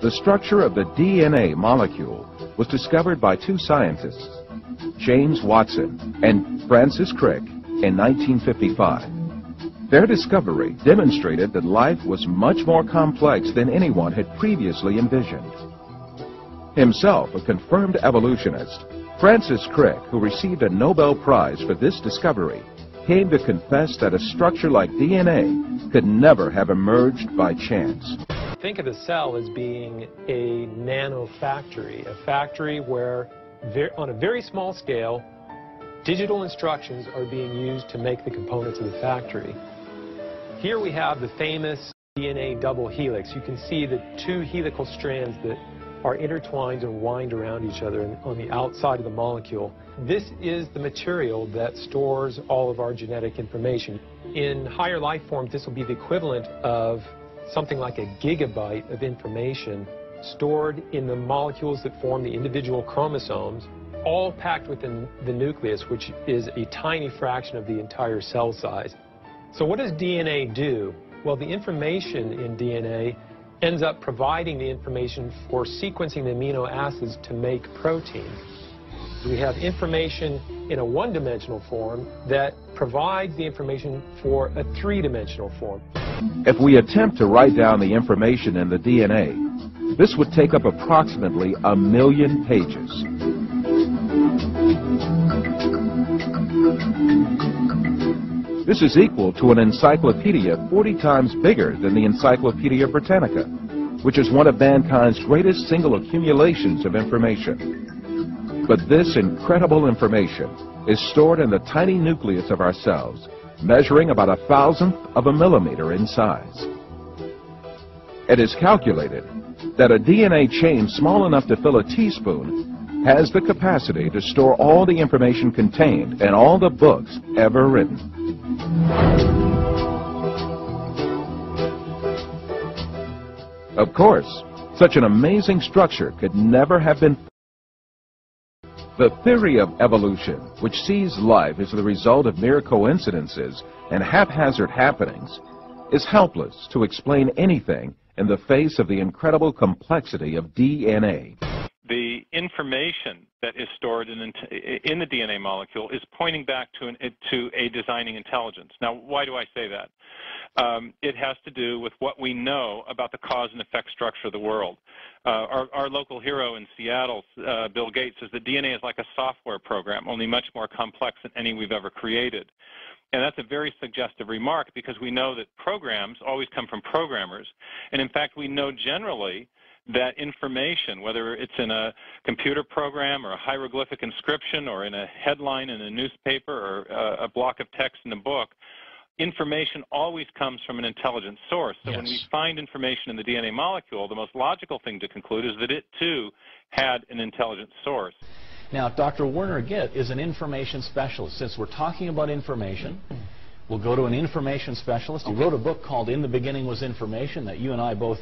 The structure of the DNA molecule was discovered by two scientists, James Watson and Francis Crick, in 1955. Their discovery demonstrated that life was much more complex than anyone had previously envisioned. Himself a confirmed evolutionist, Francis Crick, who received a Nobel Prize for this discovery, came to confess that a structure like DNA could never have emerged by chance. Think of the cell as being a nanofactory, a factory where, on a very small scale, digital instructions are being used to make the components of the factory. Here we have the famous DNA double helix. You can see the two helical strands that are intertwined and wind around each other on the outside of the molecule. This is the material that stores all of our genetic information. In higher life forms, this will be the equivalent of something like a gigabyte of information stored in the molecules that form the individual chromosomes, all packed within the nucleus, which is a tiny fraction of the entire cell size. So what does DNA do? Well, the information in DNA ends up providing the information for sequencing the amino acids to make proteins. We have information in a one-dimensional form that provides the information for a three-dimensional form. If we attempt to write down the information in the DNA, this would take up approximately 1 million pages. This is equal to an encyclopedia 40 times bigger than the Encyclopedia Britannica, which is one of mankind's greatest single accumulations of information. But this incredible information is stored in the tiny nucleus of our cells, measuring about 1,000th of a millimeter in size. It is calculated that a DNA chain small enough to fill a teaspoon has the capacity to store all the information contained in all the books ever written. Of course, such an amazing structure could never have been. The theory of evolution, which sees life as the result of mere coincidences and haphazard happenings, is helpless to explain anything in the face of the incredible complexity of DNA. The information that is stored in the DNA molecule is pointing back to a designing intelligence. Now, why do I say that? It has to do with what we know about the cause and effect structure of the world. Our local hero in Seattle, Bill Gates, says that DNA is like a software program, only much more complex than any we've ever created. And that's a very suggestive remark because we know that programs always come from programmers. And in fact, we know generally that information, whether it's in a computer program or a hieroglyphic inscription or in a headline in a newspaper or a block of text in a book, information always comes from an intelligent source. So when we find information in the DNA molecule, the most logical thing to conclude is that it, too, had an intelligent source. Now, Dr. Werner Gitt is an information specialist. Since we're talking about information, we'll go to an information specialist. He wrote a book called In the Beginning Was Information that you and I both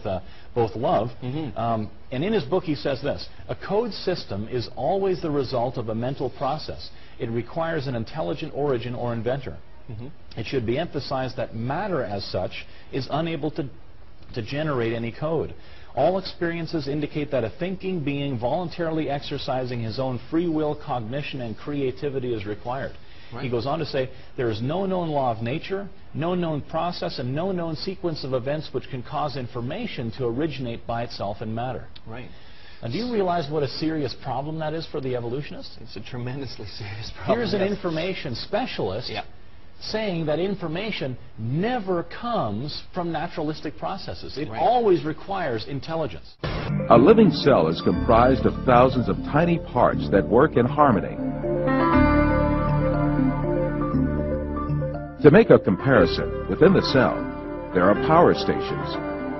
love. And in his book he says this: a code system is always the result of a mental process. It requires an intelligent origin or inventor. It should be emphasized that matter as such is unable to generate any code. All experiences indicate that a thinking being voluntarily exercising his own free will, cognition, and creativity is required. Right. He goes on to say, there is no known law of nature, no known process, and no known sequence of events which can cause information to originate by itself in matter. Right. Now, do you realize what a serious problem that is for the evolutionists? It's a tremendously serious problem. Here's an information specialist saying that information never comes from naturalistic processes. It always requires intelligence. A living cell is comprised of thousands of tiny parts that work in harmony. To make a comparison, within the cell, there are power stations,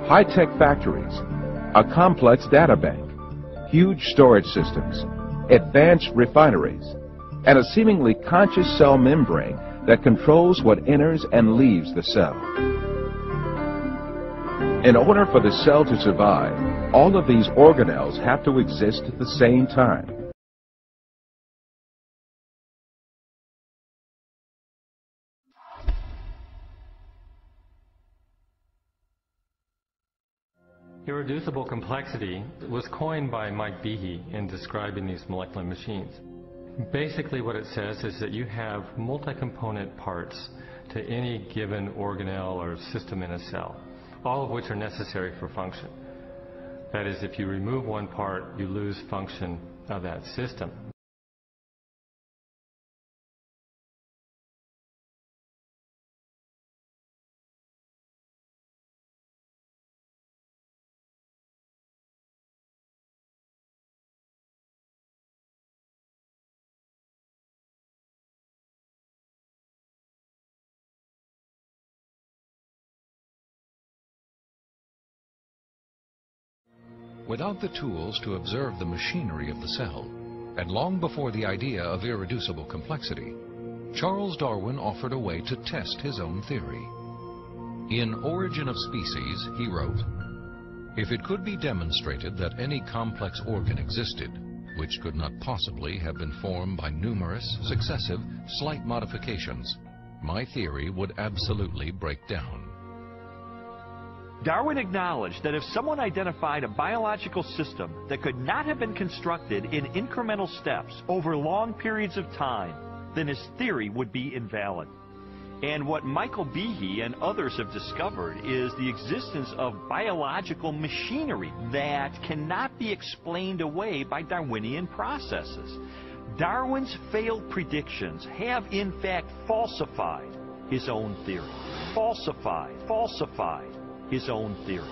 high-tech factories, a complex data bank, huge storage systems, advanced refineries, and a seemingly conscious cell membrane that controls what enters and leaves the cell. In order for the cell to survive, all of these organelles have to exist at the same time. Irreducible complexity was coined by Mike Behe in describing these molecular machines. Basically what it says is that you have multi-component parts to any given organelle or system in a cell, all of which are necessary for function. That is, if you remove one part, you lose function of that system. Without the tools to observe the machinery of the cell, and long before the idea of irreducible complexity, Charles Darwin offered a way to test his own theory. In Origin of Species, he wrote, "If it could be demonstrated that any complex organ existed, which could not possibly have been formed by numerous, successive, slight modifications, my theory would absolutely break down." Darwin acknowledged that if someone identified a biological system that could not have been constructed in incremental steps over long periods of time, then his theory would be invalid. And what Michael Behe and others have discovered is the existence of biological machinery that cannot be explained away by Darwinian processes. Darwin's failed predictions have in fact falsified his own theory. Falsified his own theory.